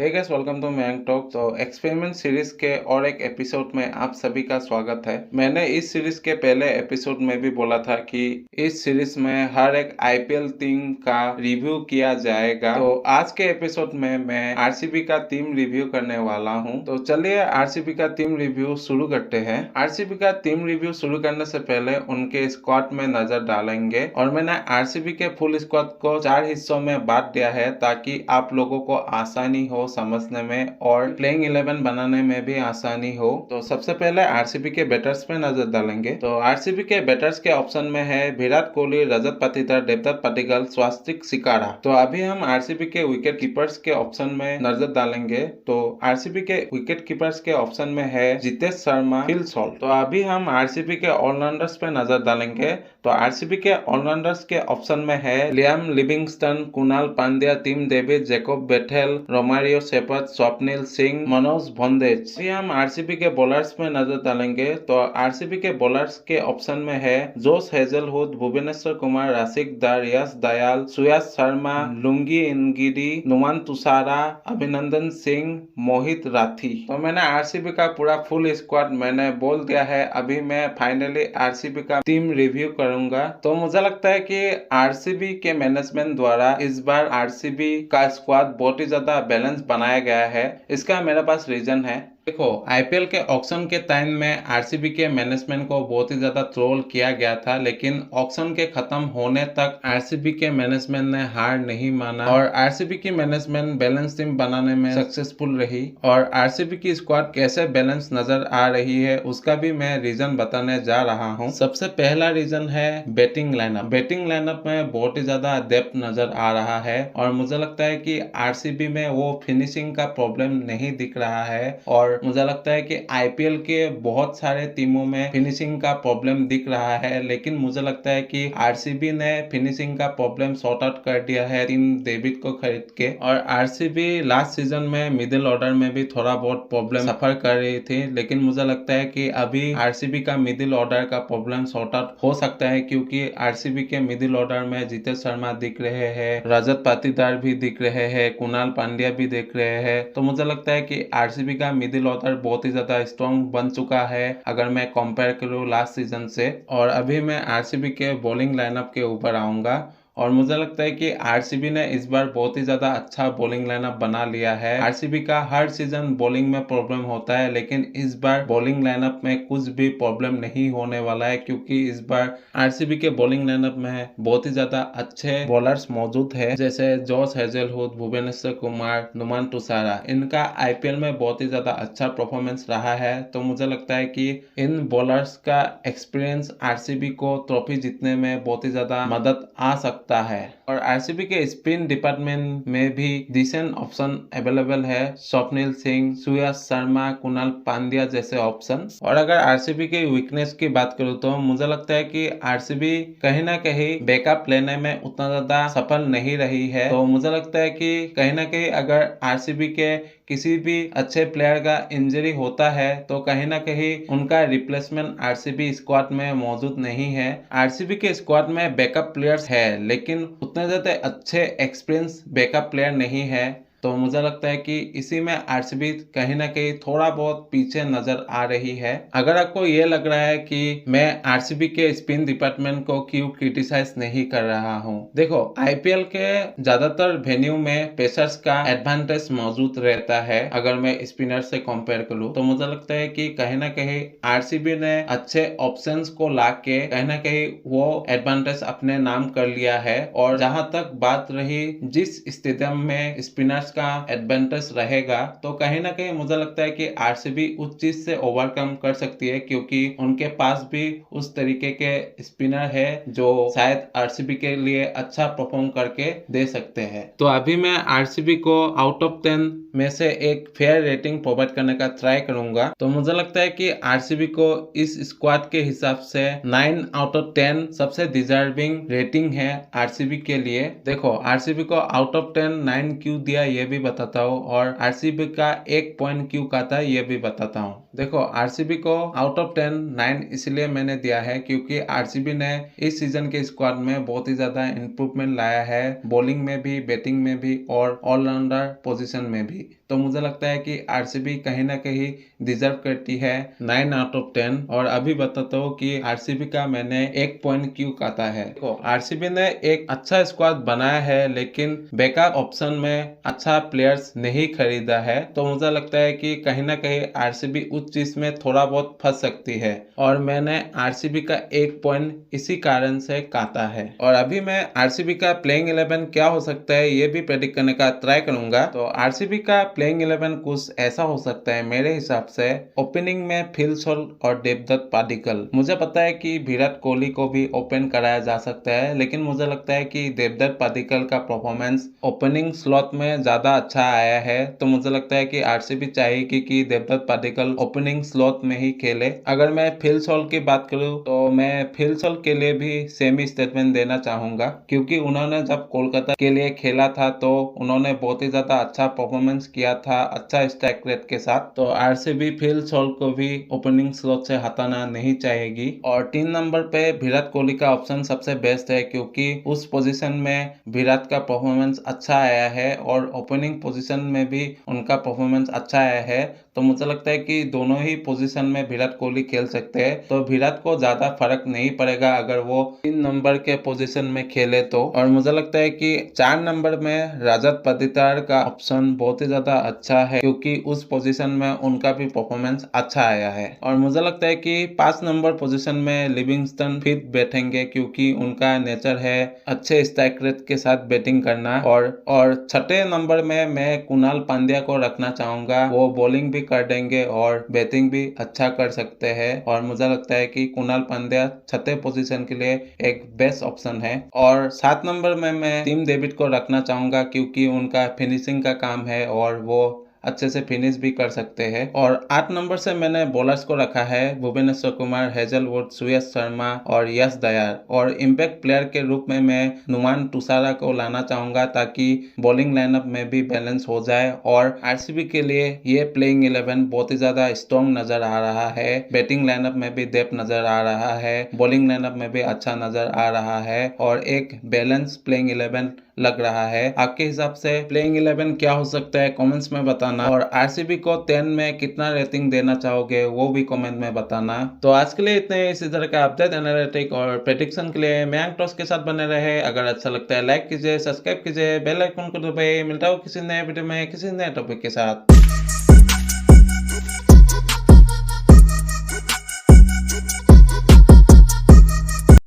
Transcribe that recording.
Hey guys, welcome to Mayank talk. तो experiment series के और एक एपिसोड में आप सभी का स्वागत है। मैंने इस सीरीज के पहले एपिसोड में भी बोला था कि इस सीरीज में हर एक आईपीएल टीम का रिव्यू किया जाएगा। तो आज के एपिसोड में मैं आरसीबी का टीम रिव्यू करने वाला हूं। तो चलिए आरसीबी का टीम रिव्यू शुरू करते हैं। आरसीबी का टीम रिव्यू शुरू करने से पहले उनके स्क्वाड में नजर डालेंगे और मैंने आरसीबी के फुल स्क्वाड को 4 हिस्सों में बांट दिया है ताकि आप लोगों को आसानी हो समझने में और प्लेइंग 11 बनाने में भी आसानी हो। तो सबसे पहले आरसीबी के बैटर्स पे नजर डालेंगे। तो आरसीबी के बैटर्स के ऑप्शन में है विराट कोहली, रजत पाटीदार, देवदत्त पडिक्कल, स्वास्तिक सिकारा। तो अभी हम आरसीबी के विकेट कीपर्स के ऑप्शन में नजर डालेंगे। तो आरसीबी के विकेट कीपर्स के ऑप्शन में है जितेश शर्मा, फिल सॉल्ट। तो अभी हम आरसीबी के ऑलराउंडर्स पे नजर डालेंगे। तो आरसीबी के ऑलराउंडर्स के ऑप्शन में है Liam Livingstone, Kunal Pandya, Tim David, Jacob Bethell, Romario Shepherd, Swapnil Singh, Manoj भोंदेज। अभी हम आरसीबी के बॉलर्स में नजर डालेंगे। तो आरसीबी के बॉलर्स के ऑप्शन में है जोश हेजलवुड, भुवनेश्वर कुमार, राशिक दार, यश दयाल, सुयश शर्मा, लुंगी इंगिडी, नुमान तुषारा, अभिनंदन सिंह, मोहित राठी। तो मैंने आरसीबी का पूरा फुल स्क्वाड मैंने बोल दिया है। अभी मैं फाइनली आरसीबी का टीम रिव्यू करूंगा। तो मुझे लगता है कि आरसीबी के मैनेजमेंट द्वारा इस बार आरसीबी का स्क्वाड बहुत ही ज्यादा बैलेंस बनाया गया है। इसका मेरे पास रीजन है। देखो, आईपीएल के ऑक्शन के टाइम में आरसीबी के मैनेजमेंट को बहुत ही ज्यादा ट्रोल किया गया था, लेकिन ऑक्शन के खत्म होने तक आरसीबी के मैनेजमेंट ने हार नहीं माना और आरसीबी की मैनेजमेंट बैलेंस टीम बनाने में सक्सेसफुल रही। और आरसीबी की स्क्वाड कैसे बैलेंस नजर आ रही है उसका भी मैं रीजन बताने जा रहा हूँ। सबसे पहला रीजन है बैटिंग लाइनअप। बैटिंग लाइनअप में बहुत ही ज्यादा डेप्थ नजर आ रहा है और मुझे लगता है कि आरसीबी में वो फिनिशिंग का प्रॉब्लम नहीं दिख रहा है। और मुझे लगता है कि आईपीएल के बहुत सारे टीमों में फिनिशिंग का प्रॉब्लम दिख रहा है, लेकिन मुझे लगता है कि आरसीबी ने फिनिशिंग का प्रॉब्लम सॉर्ट आउट कर दिया है टीम डेविड को खरीद के। और आरसीबी लास्ट सीजन में मिडिल ऑर्डर में भी थोड़ा बहुत प्रॉब्लम सफर कर रही थी, लेकिन मुझे लगता है कि अभी आरसीबी का मिडिल ऑर्डर का प्रॉब्लम सॉर्ट आउट हो सकता है, क्योंकि आरसीबी के मिडिल ऑर्डर में जितेश शर्मा दिख रहे हैं, रजत पाटीदार भी दिख रहे हैं, कुणाल पांड्या भी दिख रहे हैं। तो मुझे लगता है कि आरसीबी का मिडिल ऑर्डर बहुत ही ज्यादा स्ट्रॉन्ग बन चुका है अगर मैं कंपेयर करूँ लास्ट सीजन से। और अभी मैं आरसीबी के बॉलिंग लाइनअप के ऊपर आऊंगा और मुझे लगता है कि आरसीबी ने इस बार बहुत ही ज्यादा अच्छा बॉलिंग लाइनअप बना लिया है। आरसीबी का हर सीजन बॉलिंग में प्रॉब्लम होता है, लेकिन इस बार बॉलिंग लाइनअप में कुछ भी प्रॉब्लम नहीं होने वाला है, क्योंकि इस बार आरसीबी के बॉलिंग लाइनअप में बहुत ही ज्यादा अच्छे बॉलर्स मौजूद है, जैसे जोश हेजलवुड, भुवनेश्वर कुमार, नुमान तुषारा। इनका आईपीएल में बहुत ही ज्यादा अच्छा परफॉर्मेंस रहा है। तो मुझे लगता है कि इन बॉलर्स का एक्सपीरियंस आरसीबी को ट्रॉफी जीतने में बहुत ही ज्यादा मदद आ सकता है। और आरसीबी के स्पिन डिपार्टमेंट में भी डिसेंट ऑप्शन अवेलेबल है, स्वप्निल सिंह, सुयश शर्मा, कुणाल पांड्या जैसे ऑप्शन। और अगर आरसीबी की वीकनेस की बात करूँ तो मुझे लगता है कि आरसीबी कहीं ना कहीं बैकअप लेने में उतना ज्यादा सफल नहीं रही है। तो मुझे लगता है कि कहीं ना कहीं अगर आरसीबी के किसी भी अच्छे प्लेयर का इंजरी होता है तो कहीं ना कहीं उनका रिप्लेसमेंट आरसीबी स्क्वाड में मौजूद नहीं है। आरसीबी के स्क्वाड में बैकअप प्लेयर्स है, लेकिन उतने ज्यादा अच्छे एक्सपीरियंस बैकअप प्लेयर नहीं है। तो मुझे लगता है कि इसी में आरसीबी कहीं ना कहीं थोड़ा बहुत पीछे नजर आ रही है। अगर आपको ये लग रहा है कि मैं आरसीबी के स्पिन डिपार्टमेंट को क्यों क्रिटिसाइज नहीं कर रहा हूँ, देखो, आईपीएल के ज्यादातर वेन्यू में पेसर्स का एडवांटेज मौजूद रहता है। अगर मैं स्पिनर से कंपेयर करूँ तो मुझे लगता है कि कहीं ना कहीं आरसीबी ने अच्छे ऑप्शंस को ला के कहीं ना कहीं वो एडवांटेज अपने नाम कर लिया है। और जहां तक बात रही जिस स्टेडियम में स्पिनर्स का एडवांटेज रहेगा, तो कहीं ना कहीं मुझे लगता है कि आरसीबी उस चीज से ओवरकम कर सकती है, क्योंकि उनके पास भी उस तरीके के स्पिनर है जो शायद आरसीबी के लिए अच्छा परफॉर्म करके दे सकते हैं। तो अभी मैं आरसीबी को आउट ऑफ 10 में से एक फेयर रेटिंग प्रोवाइड करने का ट्राई करूंगा। तो मुझे लगता है कि आरसीबी को इस स्क्वाड के हिसाब से 9 आउट ऑफ 10 सबसे डिजर्विंग रेटिंग है आरसीबी के लिए। देखो, आरसीबी को आउट ऑफ 10 9 क्यों दिया ये भी बताता हूँ और आरसीबी का 1 पॉइंट क्यों काटा ये भी बताता हूँ। देखो, आरसीबी को आउट ऑफ 10 9 इसलिए मैंने दिया है क्योंकि आरसीबी ने इस सीजन के स्क्वाड में बहुत ही ज्यादा इंप्रूवमेंट लाया है, बॉलिंग में भी, बैटिंग में भी और ऑलराउंडर पोजीशन में भी। तो मुझे लगता है कि आरसीबी कहीं ना कहीं डिजर्व करती है 9 आउट ऑफ 10। और अभी बताता हूँ कि आरसीबी का मैंने 1 पॉइंट क्यों काटा है। देखो, आरसीबी ने एक अच्छा स्क्वाड बनाया है लेकिन बैकअप ऑप्शन में अच्छा प्लेयर्स नहीं खरीदा है। तो मुझे लगता है कि कहीं ना कहीं आरसीबी उस चीज में थोड़ा बहुत फंस सकती है और मैंने आरसीबी का 1 पॉइंट इसी कारण से काटा है। और अभी मैं आरसीबी का प्लेइंग 11 क्या हो सकता है ये भी प्रेडिक्ट करने का ट्राई करूंगा। तो आरसीबी का प्लेइंग 11 कुछ ऐसा हो सकता है मेरे हिसाब से। ओपनिंग में फिल सॉल्ट और देवदत्त पाडिक्कल। मुझे पता है कि विराट कोहली को भी ओपन कराया जा सकता है लेकिन मुझे लगता है कि देवदत्त पाडिक्कल का परफॉर्मेंस ओपनिंग स्लॉट में ज्यादा अच्छा आया है। तो मुझे लगता है कि आरसीबी चाहेगी कि देवदत्त पाडिक्कल ओपनिंग स्लॉट में ही खेले। अगर मैं फिल सॉल्ट की बात करूं तो मैं फिल सॉल्ट के लिए भी सेम ही स्टेटमेंट देना चाहूंगा क्योंकि उन्होंने जब कोलकाता के लिए खेला था तो उन्होंने बहुत ही ज्यादा अच्छा परफॉर्मेंस किया था, अच्छा स्ट्राइक रेट के साथ। तो आरसीबी फिल सॉल्ट को भी ओपनिंग स्लॉट से हटाना नहीं चाहेगी। और 3 नंबर पे विराट कोहली का ऑप्शन सबसे बेस्ट है क्योंकि उस पोजीशन में विराट का परफॉर्मेंस अच्छा आया है और ओपनिंग पोजीशन में भी उनका परफॉर्मेंस अच्छा आया है। तो मुझे लगता है कि दोनों ही पोजीशन में विराट कोहली खेल सकते हैं। तो विराट को ज्यादा फर्क नहीं पड़ेगा अगर वो 3 नंबर के पोजीशन में खेले तो। और मुझे लगता है कि 4 नंबर में रजत पाटीदार का ऑप्शन बहुत ही ज्यादा अच्छा है क्योंकि उस पोजीशन में उनका भी परफॉर्मेंस अच्छा आया है। और मुझे लगता है कि 5 नंबर पोजीशन में लिविंगस्टन फिट बैठेंगे क्योंकि उनका नेचर है अच्छे स्ट्राइक रेट के साथ बैटिंग करना। और छठे नंबर में मैं कुणाल पांड्या को रखना चाहूंगा। वो बॉलिंग भी कर देंगे और बैटिंग भी अच्छा कर सकते हैं और मुझे लगता है कि कुणाल पांड्या छठे पोजीशन के लिए एक बेस्ट ऑप्शन है। और 7 नंबर में मैं टिम डेविड को रखना चाहूंगा क्योंकि उनका फिनिशिंग का काम है और वो अच्छे से फिनिश भी कर सकते हैं। और 8 नंबर से मैंने बॉलर्स को रखा है भुवनेश्वर कुमार, हेजलवुड, सुयश शर्मा और यश दयाल। और इम्पैक्ट प्लेयर के रूप में मैं नुमान तुषारा को लाना चाहूंगा ताकि बॉलिंग लाइनअप में भी बैलेंस हो जाए। और आरसीबी के लिए ये प्लेइंग 11 बहुत ही ज्यादा स्ट्रॉन्ग नजर आ रहा है। बैटिंग लाइनअप में भी डेप्थ नजर आ रहा है, बॉलिंग लाइनअप में भी अच्छा नजर आ रहा है और एक बैलेंस प्लेइंग 11 लग रहा है। आपके हिसाब से प्लेइंग 11 क्या हो सकता है कमेंट्स में बताना। और आरसीबी को 10 में कितना रेटिंग देना चाहोगे वो भी कमेंट में बताना। तो आज के लिए इतने इसी तरह का अपडेट, एनालिटिक और प्रेडिक्शन के लिए मयंक टॉस के साथ बने रहे। अगर अच्छा लगता है लाइक कीजिए, सब्सक्राइब कीजिए, बेल आइकन को दबाइए। मिलता हूँ किसी नए वीडियो में किसी नए टॉपिक के साथ।